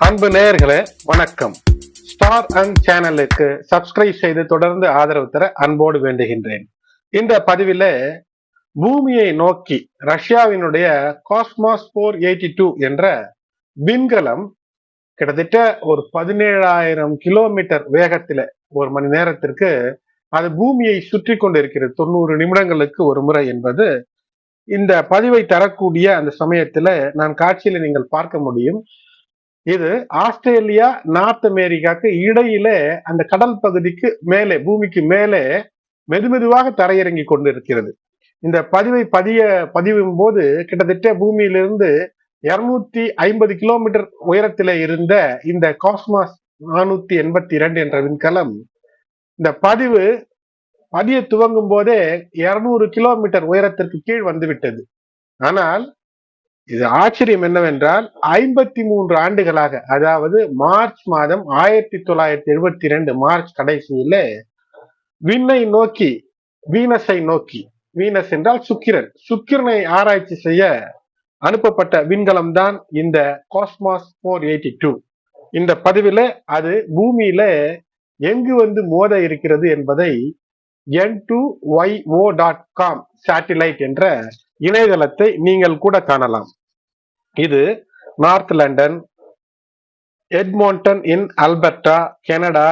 அன்பு நேயர்களே வணக்கம். ஸ்டார் அண்ட் சேனலுக்கு சப்ஸ்கிரைப் செய்து தொடர்ந்து ஆதரவு தர அன்போடு வேண்டுகின்றேன். இந்த பதிவில பூமியை நோக்கி ரஷ்யாவினுடைய காஸ்மாஸ் 482 என்ற விண்கலம் கிட்டத்தட்ட ஒரு 17,000 கிலோமீட்டர் வேகத்தில ஒரு மணி நேரத்திற்கு அது பூமியை சுற்றி கொண்டிருக்கிறது. 90 நிமிடங்களுக்கு ஒரு முறை என்பது இந்த பதிவை தரக்கூடிய அந்த சமயத்துல நான் காட்சியில நீங்கள் பார்க்க முடியும். இது ஆஸ்திரேலியா நார்த் அமெரிக்காக்கு இடையில அந்த கடல் பகுதிக்கு மேலே பூமிக்கு மேலே மெதுமெதுவாக தரையிறங்கி கொண்டிருக்கிறது. இந்த பதிவை பதிவும் போது கிட்டத்தட்ட பூமியிலிருந்து 250 கிலோமீட்டர் உயரத்தில இருந்த இந்த காஸ்மாஸ் 482 என்ற விண்கலம் இந்த பதிய துவங்கும் போதே 200 கிலோமீட்டர் உயரத்திற்கு கீழ் வந்துவிட்டது. ஆனால் இது ஆச்சரியம் என்னவென்றால் 53 ஆண்டுகளாக, அதாவது மார்ச் மாதம் 1972 மார்ச் கடைசியில விண்ணை நோக்கி, வீனஸை நோக்கி, வீனஸ் என்றால் சுக்கிரனை ஆராய்ச்சி செய்ய அனுப்பப்பட்ட விண்கலம் தான் இந்த காஸ்மாஸ் 482. இந்த பதிவில அது பூமியில எங்கு வந்து மோத இருக்கிறது என்பதை n2yo.com சேட்டிலைட் என்ற இணையதளத்தை நீங்கள் கூட காணலாம். இது north London, Edmonton in Alberta, Canada,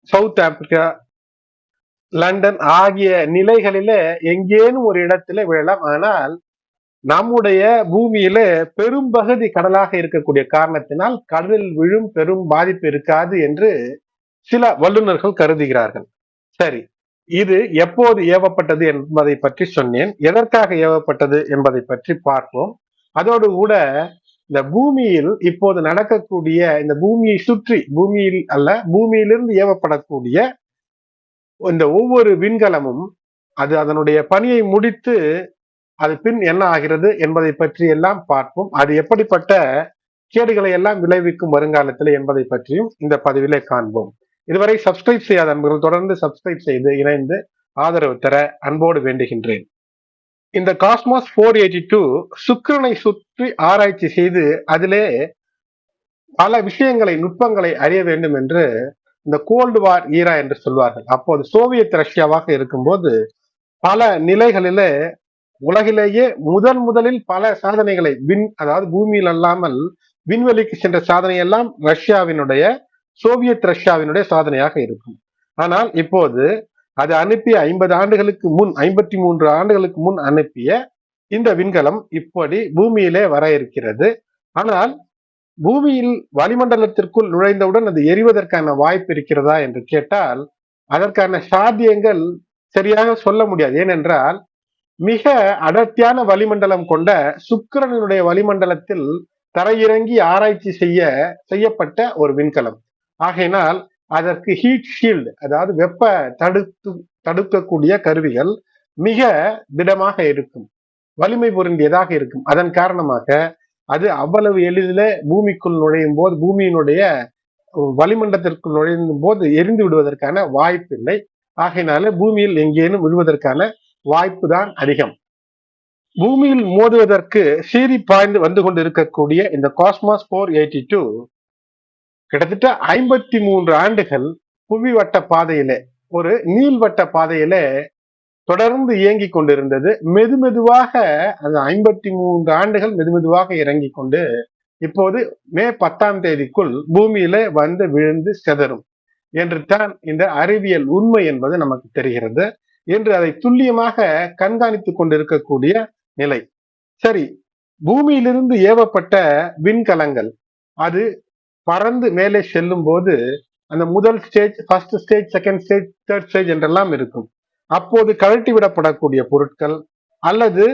south Africa, London ஆகிய நிலைகளில எங்கேனும் ஒரு இடத்துல விழலாம். ஆனால் நம்முடைய பூமியில பெரும் பகுதி கடலாக இருக்கக்கூடிய காரணத்தினால் கடலில் விழும் பெரும் பாதிப்பு இருக்காது என்று சில வல்லுநர்கள் கருதுகிறார்கள். சரி, இது எப்போது ஏவப்பட்டது என்பதை பற்றி சொன்னேன். எதற்காக ஏவப்பட்டது என்பதை பற்றி பார்ப்போம். அதோடு கூட இந்த பூமியில் இப்போது நடக்கக்கூடிய இந்த பூமியை சுற்றி, பூமியில் அல்ல பூமியிலிருந்து ஏவப்படக்கூடிய இந்த ஒவ்வொரு விண்கலமும் அது அதனுடைய பணியை முடித்து அது பின் என்ன ஆகிறது என்பதை பற்றி எல்லாம் பார்ப்போம். அது எப்படிப்பட்ட கேடுகளை எல்லாம் விளைவிக்கும் வருங்காலத்தில் என்பதை பற்றியும் இந்த பதிவிலே காண்போம். இதுவரை சப்ஸ்கிரைப் செய்யாத அன்பர்கள் தொடர்ந்து சப்ஸ்கிரைப் செய்து இணைந்து ஆதரவு தர அன்போடு வேண்டுகின்றேன். இந்த காஸ்மாஸ் 482 சுக்கிரனை சுற்றி ஆராய்ச்சி செய்து அதிலே பல விஷயங்களை, நுட்பங்களை அறிய வேண்டும் என்று இந்த கோல்டு வார் ஈரா என்று சொல்வார்கள். அப்போது சோவியத் ரஷ்யாவாக இருக்கும்போது பல நிலைகளில உலகிலேயே முதலில் பல சாதனைகளை அதாவது பூமியில் அல்லாமல் விண்வெளிக்கு சென்ற சாதனை எல்லாம் சோவியத் ரஷ்யாவினுடைய சாதனையாக இருக்கும். ஆனால் இப்போது அது அனுப்பிய 53 ஆண்டுகளுக்கு முன் அனுப்பிய இந்த விண்கலம் இப்படி பூமியிலே வர இருக்கிறது. ஆனால் பூமியில் வளிமண்டலத்திற்குள் நுழைந்தவுடன் அது எரிவதற்கான வாய்ப்பு இருக்கிறதா என்று கேட்டால் அதற்கான சாத்தியங்கள் சரியாக சொல்ல முடியாது. ஏனென்றால் மிக அடர்த்தியான வளிமண்டலம் கொண்ட சுக்கிரனுடைய வளிமண்டலத்தில் தரையிறங்கி ஆராய்ச்சி செய்யப்பட்ட ஒரு விண்கலம். ஆகையினால் அதற்கு ஹீட் ஷீல்டு, அதாவது வெப்ப தடுக்கக்கூடிய கருவிகள் மிக திடமாக இருக்கும், வலிமை பொருந்தியதாக இருக்கும். அதன் காரணமாக அது அவ்வளவு எளிதில பூமிக்குள் நுழையும் போது, பூமியினுடைய வளிமண்டலத்திற்குள் நுழையும் போது எரிந்து விடுவதற்கான வாய்ப்பு இல்லை. ஆகையினால பூமியில் எங்கேனும் விழுவதற்கான வாய்ப்பு தான் அதிகம். பூமியில் மோதுவதற்கு சீறி பாய்ந்து வந்து கொண்டிருக்கக்கூடிய இந்த காஸ்மாஸ் 482 கிட்டத்தட்ட 53 ஆண்டுகள் புவி வட்ட பாதையிலே, ஒரு நீள்வட்ட பாதையிலே தொடர்ந்து இயங்கி கொண்டிருந்தது. மெதுமெதுவாக அந்த 53 ஆண்டுகள் மெதுமெதுவாக இறங்கி கொண்டு இப்போது மே 10ஆம் தேதிக்குள் பூமியிலே வந்து விழுந்து செதறும் என்று தான் இந்த அறிவியல் உண்மை என்பது நமக்கு தெரிகிறது என்று அதை துல்லியமாக கண்காணித்துக் கொண்டிருக்கக்கூடிய நிலை. சரி, பூமியிலிருந்து ஏவப்பட்ட விண்கலங்கள் அது பறந்து மேலே செல்லும் போது அந்த முதல் stage, first stage, second stage, third stage என்றெல்லாம் இருக்கும். அப்போது கழட்டி விடப்படக்கூடிய பொருட்கள் அல்லது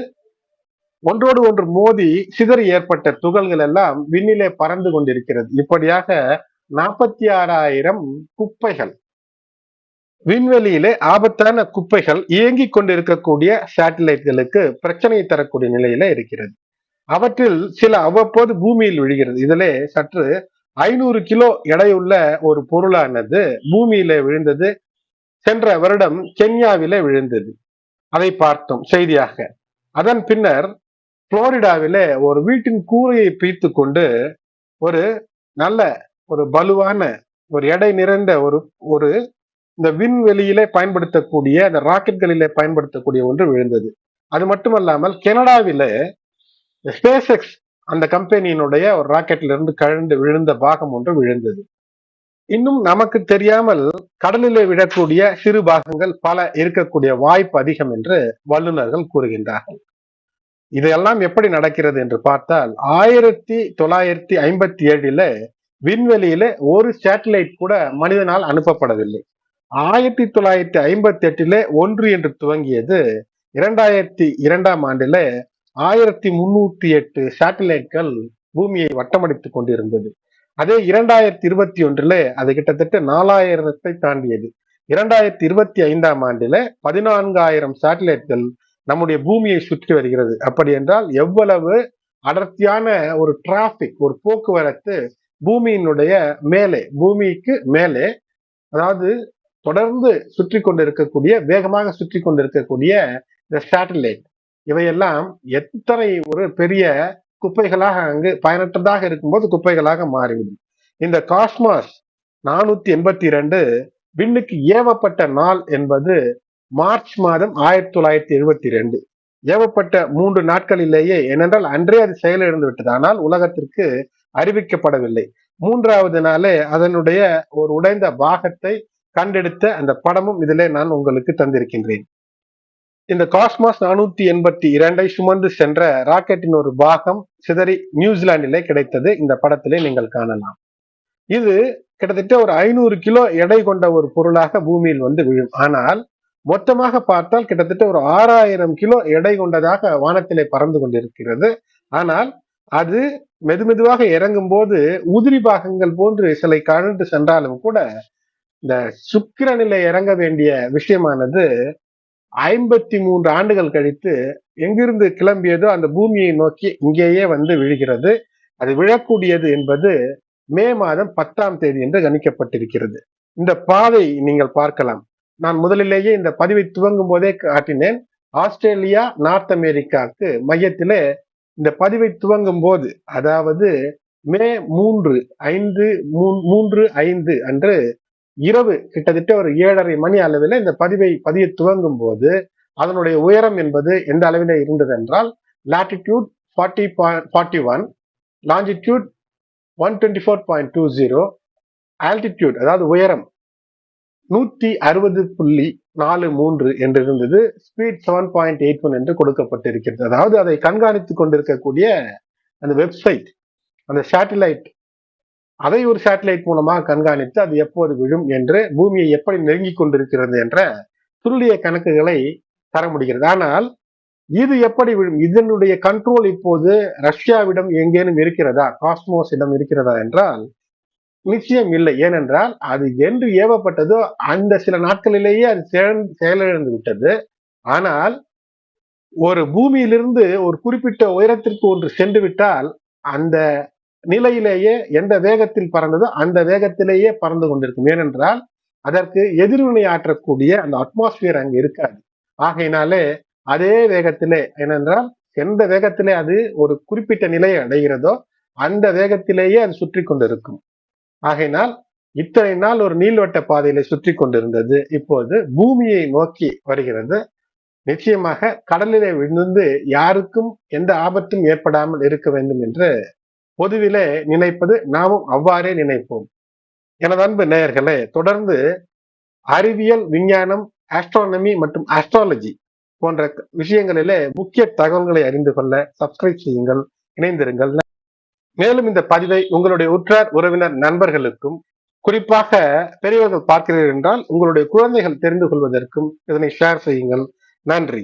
ஒன்றோடு ஒன்று மோதி சிதறி ஏற்பட்ட துகள்கள் எல்லாம் விண்ணிலே பறந்து கொண்டிருக்கிறது. இப்படியாக 46,000 குப்பைகள், விண்வெளியிலே ஆபத்தான குப்பைகள் இயங்கிக் கொண்டிருக்கக்கூடிய சேட்டலைட்களுக்கு பிரச்சனை தரக்கூடிய நிலையில இருக்கிறது. அவற்றில் சில அவ்வப்போது பூமியில் விழுகிறது. இதிலே சற்று 500 கிலோ எடையுள்ள ஒரு பொருளானது பூமியில விழுந்தது. சென்ற வருடம் கென்யாவிலே விழுந்தது. அதை பார்த்தோம் செய்தியாக. அதன் பின்னர் புளோரிடாவிலே ஒரு வீட்டின் கூரையை பிய்த்து கொண்டு ஒரு நல்ல ஒரு பலுவான ஒரு எடை நிறைந்த ஒரு ஒரு இந்த விண்வெளியிலே பயன்படுத்தக்கூடிய அந்த ராக்கெட்களிலே பயன்படுத்தக்கூடிய ஒன்று விழுந்தது. அது மட்டுமல்லாமல் கனடாவிலே ஸ்பேஸ் எக்ஸ் அந்த கம்பெனியினுடைய ஒரு ராக்கெட்ல இருந்து கழண்டு விழுந்த பாகம் ஒன்று விழுந்தது. இன்னும் நமக்கு தெரியாமல் கடலிலே விழக்கூடிய சிறு பாகங்கள் பல இருக்கக்கூடிய வாய்ப்பு அதிகம் என்று வல்லுநர்கள் கூறுகின்றார்கள். இதெல்லாம் எப்படி நடக்கிறது என்று பார்த்தால் 1957 விண்வெளியில ஒரு சேட்டலைட் கூட மனிதனால் அனுப்பப்படவில்லை. 1958 ஒன்று என்று துவங்கியது. 2002 1308 சேட்டலைட்கள் பூமியை வட்டமடித்துக் கொண்டிருந்தது. அதே 2021 அது கிட்டத்தட்ட 4000 தாண்டியது. 2025 14,000 சேட்டலைட்கள் நம்முடைய பூமியை சுற்றி வருகிறது. அப்படி என்றால் எவ்வளவு அடர்த்தியான ஒரு டிராபிக், ஒரு போக்குவரத்து பூமியினுடைய மேலே, பூமிக்கு மேலே, அதாவது தொடர்ந்து சுற்றி கொண்டிருக்கக்கூடிய, வேகமாக சுற்றி கொண்டிருக்கக்கூடிய இந்த சேட்டலைட், இவையெல்லாம் எத்தனை ஒரு பெரிய குப்பைகளாக அங்கு பயனற்றதாக இருக்கும்போது குப்பைகளாக மாறிவிடும். இந்த காஸ்மாஸ் 482 விண்ணுக்கு ஏவப்பட்ட நாள் என்பது மார்ச் மாதம் 1972. ஏவப்பட்ட 3 நாட்களிலேயே, ஏனென்றால் அன்றே அது செயலிழந்து விட்டது. ஆனால் உலகத்திற்கு அறிவிக்கப்படவில்லை. 3வது நாளே அதனுடைய ஒரு உடைந்த பாகத்தை கண்டெடுத்த அந்த படமும் இதிலே நான் உங்களுக்கு தந்திருக்கின்றேன். இந்த காஸ்மாஸ் 482 சுமந்து சென்ற ராக்கெட்டின் ஒரு பாகம் சிதறி நியூசிலாந்திலே கிடைத்தது. இந்த படத்திலே நீங்கள் காணலாம். இது கிட்டத்தட்ட ஒரு 500 கிலோ எடை கொண்ட ஒரு பொருளாக பூமியில் வந்து விழும். ஆனால் மொத்தமாக பார்த்தால் கிட்டத்தட்ட ஒரு 6000 கிலோ எடை கொண்டதாக வானத்திலே பறந்து கொண்டிருக்கிறது. ஆனால் அது மெதுமெதுவாக இறங்கும் போது உதிரி பாகங்கள் போன்று சிலை கழன்று சென்றாலும் கூட இந்த சுக்கிரனிலே இறங்க வேண்டிய விஷயமானது 53 ஆண்டுகள் கழித்து எங்கிருந்து கிளம்பியதோ அந்த பூமியை நோக்கி இங்கேயே வந்து விழுகிறது. அது விழக்கூடியது என்பது மே மாதம் 10ஆம் தேதி என்று கணிக்கப்பட்டிருக்கிறது. இந்த பாதை நீங்கள் பார்க்கலாம். நான் முதலிலேயே இந்த பதிவை துவங்கும் போதே காட்டினேன். ஆஸ்திரேலியா, நார்த் அமெரிக்காவுக்கு மையத்திலே இந்த பதிவை துவங்கும் போது, அதாவது மே 3/5 அன்று இரவு கிட்டத்தட்ட ஒரு 7:30 மணி அளவில் இந்த பதிய துவங்கும் போது அதனுடைய உயரம் என்பது எந்த அளவில் இருந்தது என்றால் லாட்டிடியூட் 40.41, லாஞ்சிடியூட் 124.20, ஆல்டிடியூட் அதாவது உயரம் 160.43 என்று இருந்தது. ஸ்பீட் 7.81 என்று கொடுக்கப்பட்டிருக்கிறது. அதாவது அதை கண்காணித்துக் கொண்டிருக்கக்கூடிய அந்த வெப்சைட், அந்த சேட்டலைட், அதை ஒரு சேட்டலைட் மூலமாக கண்காணித்து அது எப்போது விழும் என்று, பூமியை எப்படி நெருங்கிக் கொண்டிருக்கிறது என்ற துல்லிய கணக்குகளை தர முடிகிறது. ஆனால் இது எப்படி விழும், இதனுடைய கண்ட்ரோல் இப்போது ரஷ்யாவிடம் எங்கேனும் இருக்கிறதா, காஸ்மோஸ் இடம் இருக்கிறதா என்றால் நிச்சயம் இல்லை. ஏனென்றால் அது என்று ஏவப்பட்டதோ அந்த சில நாட்களிலேயே அது செயலிழந்து விட்டது. ஆனால் ஒரு பூமியிலிருந்து ஒரு குறிப்பிட்ட உயரத்திற்கு ஒன்று சென்று விட்டால் அந்த நிலையிலேயே எந்த வேகத்தில் பறந்ததோ அந்த வேகத்திலேயே பறந்து கொண்டிருக்கும். ஏனென்றால் அதற்கு எதிர்வினை ஆற்றக்கூடிய அந்த அட்மாஸ்பியர் அங்கு இருக்காது. ஆகையினாலே அதே வேகத்திலே, ஏனென்றால் எந்த வேகத்திலே அது ஒரு குறிப்பிட்ட நிலையை அடைகிறதோ அந்த வேகத்திலேயே அது சுற்றி கொண்டிருக்கும். ஆகையினால் இத்தனை நாள் ஒரு நீள்வட்ட பாதையில சுற்றி கொண்டிருந்தது இப்போது பூமியை நோக்கி வருகிறது. நிச்சயமாக கடலிலே விழுந்து யாருக்கும் எந்த ஆபத்தும் ஏற்படாமல் இருக்க வேண்டும் என்று பொதுவிலே நினைப்பது நாமும் அவ்வாறே நினைப்போம். எனது அன்பு நேயர்களே, தொடர்ந்து அறிவியல், விஞ்ஞானம், ஆஸ்ட்ரானமி மற்றும் ஆஸ்ட்ராலஜி போன்ற விஷயங்களிலே முக்கிய தகவல்களை அறிந்து கொள்ள சப்ஸ்கிரைப் செய்யுங்கள், இணைந்திருங்கள். மேலும் இந்த பதிவை உங்களுடைய உற்றார், உறவினர், நண்பர்களுக்கும், குறிப்பாக பெரியவர்கள் பார்க்கிறீர்கள் என்றால் உங்களுடைய குழந்தைகள் தெரிந்து கொள்வதற்கும் இதனை ஷேர் செய்யுங்கள். நன்றி.